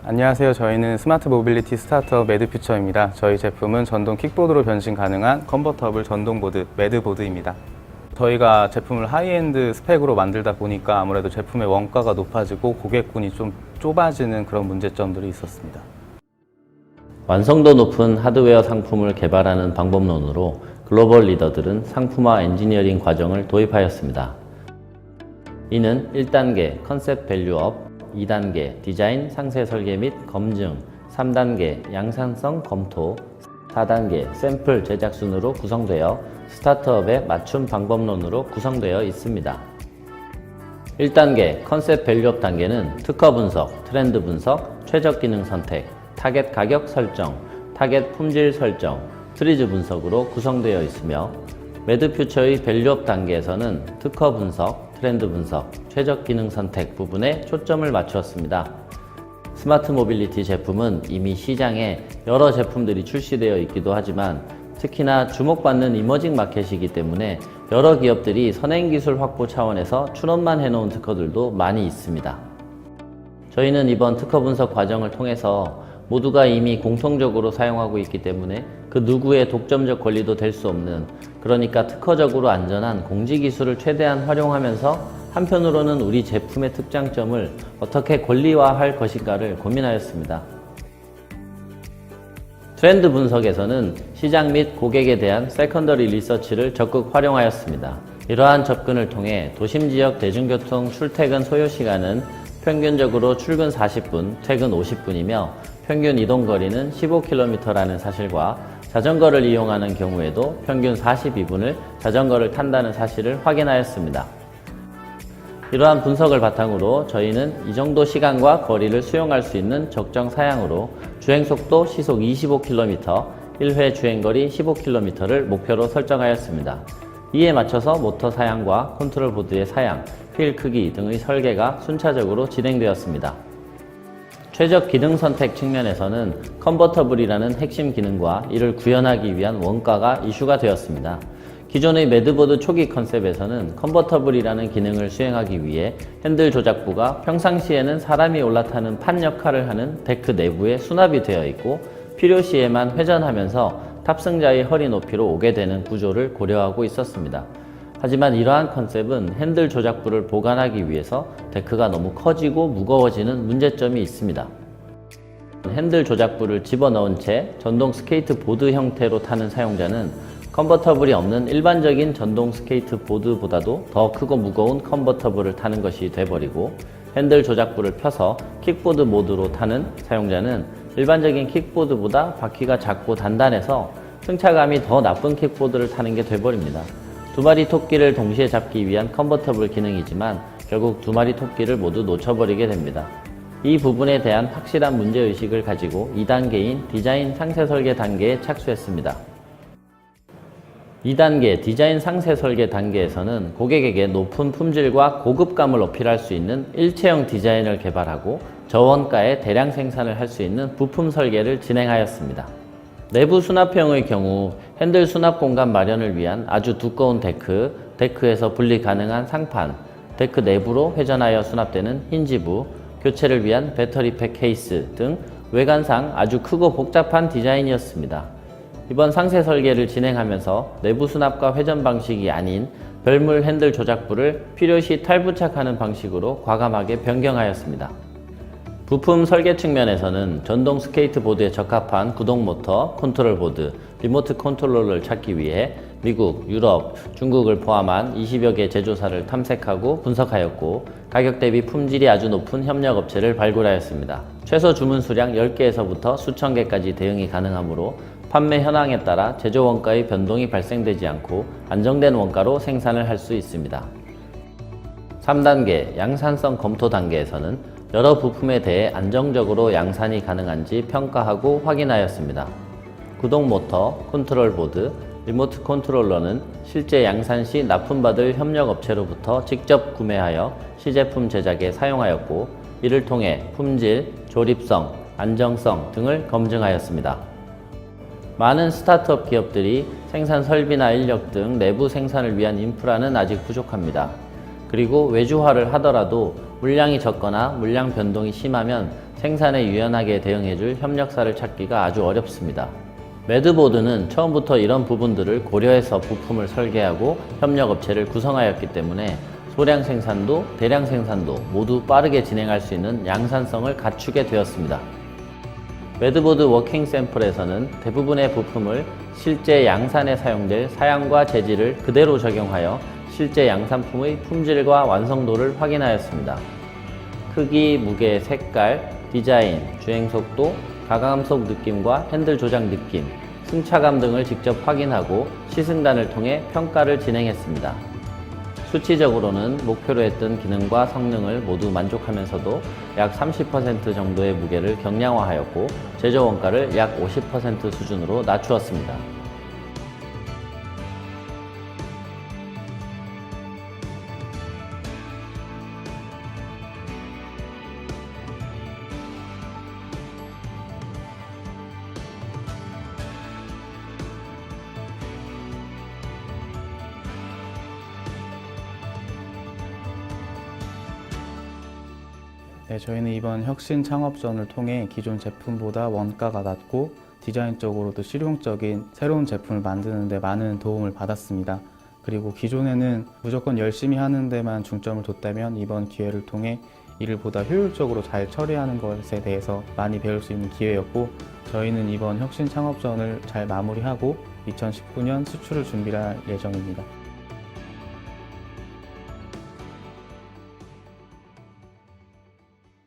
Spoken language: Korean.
안녕하세요. 저희는 스마트 모빌리티 스타트업 매드퓨처입니다. 저희 제품은 전동 킥보드로 변신 가능한 컨버터블 전동보드 매드보드입니다. 저희가 제품을 하이엔드 스펙으로 만들다 보니까 아무래도 제품의 원가가 높아지고 고객군이 좀 좁아지는 그런 문제점들이 있었습니다. 완성도 높은 하드웨어 상품을 개발하는 방법론으로 글로벌 리더들은 상품화 엔지니어링 과정을 도입하였습니다. 이는 1단계 컨셉 밸류업, 2단계 디자인 상세 설계 및 검증, 3단계 양산성 검토, 4단계 샘플 제작 순으로 구성되어 스타트업의 맞춤 방법론으로 구성되어 있습니다. 1단계 컨셉 밸류업 단계는 특허 분석, 트렌드 분석, 최적 기능 선택, 타겟 가격 설정, 타겟 품질 설정, 트리즈 분석으로 구성되어 있으며 매드퓨처의 밸류업 단계에서는 특허 분석, 트렌드 분석, 최적 기능 선택 부분에 초점을 맞추었습니다. 스마트 모빌리티 제품은 이미 시장에 여러 제품들이 출시되어 있기도 하지만 특히나 주목받는 이머징 마켓이기 때문에 여러 기업들이 선행기술 확보 차원에서 출원만 해놓은 특허들도 많이 있습니다. 저희는 이번 특허 분석 과정을 통해서 모두가 이미 공통적으로 사용하고 있기 때문에 그 누구의 독점적 권리도 될 수 없는, 그러니까 특허적으로 안전한 공지기술을 최대한 활용하면서 한편으로는 우리 제품의 특장점을 어떻게 권리화할 것인가를 고민하였습니다. 트렌드 분석에서는 시장 및 고객에 대한 세컨더리 리서치를 적극 활용하였습니다. 이러한 접근을 통해 도심 지역 대중교통 출퇴근 소요시간은 평균적으로 출근 40분, 퇴근 50분이며 평균 이동거리는 15km라는 사실과 자전거를 이용하는 경우에도 평균 42분을 자전거를 탄다는 사실을 확인하였습니다. 이러한 분석을 바탕으로 저희는 이 정도 시간과 거리를 수용할 수 있는 적정 사양으로 주행속도 시속 25km, 1회 주행거리 15km를 목표로 설정하였습니다. 이에 맞춰서 모터 사양과 컨트롤 보드의 사양, 휠 크기 등의 설계가 순차적으로 진행되었습니다. 최적 기능 선택 측면에서는 컨버터블이라는 핵심 기능과 이를 구현하기 위한 원가가 이슈가 되었습니다. 기존의 매드보드 초기 컨셉에서는 컨버터블이라는 기능을 수행하기 위해 핸들 조작부가 평상시에는 사람이 올라타는 판 역할을 하는 데크 내부에 수납이 되어 있고 필요시에만 회전하면서 탑승자의 허리 높이로 오게 되는 구조를 고려하고 있었습니다. 하지만 이러한 컨셉은 핸들 조작부를 보관하기 위해서 데크가 너무 커지고 무거워지는 문제점이 있습니다. 핸들 조작부를 집어넣은 채 전동 스케이트 보드 형태로 타는 사용자는 컨버터블이 없는 일반적인 전동 스케이트 보드보다도 더 크고 무거운 컨버터블을 타는 것이 돼버리고, 핸들 조작부를 펴서 킥보드 모드로 타는 사용자는 일반적인 킥보드보다 바퀴가 작고 단단해서 승차감이 더 나쁜 킥보드를 타는 게 돼버립니다. 두 마리 토끼를 동시에 잡기 위한 컨버터블 기능이지만 결국 두 마리 토끼를 모두 놓쳐버리게 됩니다. 이 부분에 대한 확실한 문제의식을 가지고 2단계인 디자인 상세 설계 단계에 착수했습니다. 2단계 디자인 상세 설계 단계에서는 고객에게 높은 품질과 고급감을 어필할 수 있는 일체형 디자인을 개발하고 저원가에 대량 생산을 할 수 있는 부품 설계를 진행하였습니다. 내부 수납형의 경우 핸들 수납 공간 마련을 위한 아주 두꺼운 데크에서 분리 가능한 상판, 데크 내부로 회전하여 수납되는 힌지부, 교체를 위한 배터리팩 케이스 등 외관상 아주 크고 복잡한 디자인이었습니다. 이번 상세 설계를 진행하면서 내부 수납과 회전 방식이 아닌 별물 핸들 조작부를 필요시 탈부착하는 방식으로 과감하게 변경하였습니다. 부품 설계 측면에서는 전동 스케이트보드에 적합한 구동 모터, 컨트롤 보드, 리모트 컨트롤러를 찾기 위해 미국, 유럽, 중국을 포함한 20여 개 제조사를 탐색하고 분석하였고, 가격 대비 품질이 아주 높은 협력 업체를 발굴하였습니다. 최소 주문 수량 10개에서부터 수천 개까지 대응이 가능하므로 판매 현황에 따라 제조 원가의 변동이 발생되지 않고 안정된 원가로 생산을 할 수 있습니다. 3단계 양산성 검토 단계에서는 여러 부품에 대해 안정적으로 양산이 가능한지 평가하고 확인하였습니다. 구동 모터, 컨트롤 보드, 리모트 컨트롤러는 실제 양산 시 납품받을 협력 업체로부터 직접 구매하여 시제품 제작에 사용하였고, 이를 통해 품질, 조립성, 안정성 등을 검증하였습니다. 많은 스타트업 기업들이 생산 설비나 인력 등 내부 생산을 위한 인프라는 아직 부족합니다. 그리고 외주화를 하더라도 물량이 적거나 물량 변동이 심하면 생산에 유연하게 대응해줄 협력사를 찾기가 아주 어렵습니다. 매드보드는 처음부터 이런 부분들을 고려해서 부품을 설계하고 협력업체를 구성하였기 때문에 소량 생산도 대량 생산도 모두 빠르게 진행할 수 있는 양산성을 갖추게 되었습니다. 매드보드 워킹 샘플에서는 대부분의 부품을 실제 양산에 사용될 사양과 재질을 그대로 적용하여 실제 양산품의 품질과 완성도를 확인하였습니다. 크기, 무게, 색깔, 디자인, 주행속도, 가감속 느낌과 핸들 조작 느낌, 승차감 등을 직접 확인하고 시승단을 통해 평가를 진행했습니다. 수치적으로는 목표로 했던 기능과 성능을 모두 만족하면서도 약 30% 정도의 무게를 경량화하였고 제조 원가를 약 50% 수준으로 낮추었습니다. 네, 저희는 이번 혁신 창업전을 통해 기존 제품보다 원가가 낮고 디자인적으로도 실용적인 새로운 제품을 만드는 데 많은 도움을 받았습니다. 그리고 기존에는 무조건 열심히 하는 데만 중점을 뒀다면 이번 기회를 통해 이를 보다 효율적으로 잘 처리하는 것에 대해서 많이 배울 수 있는 기회였고, 저희는 이번 혁신 창업전을 잘 마무리하고 2019년 수출을 준비할 예정입니다.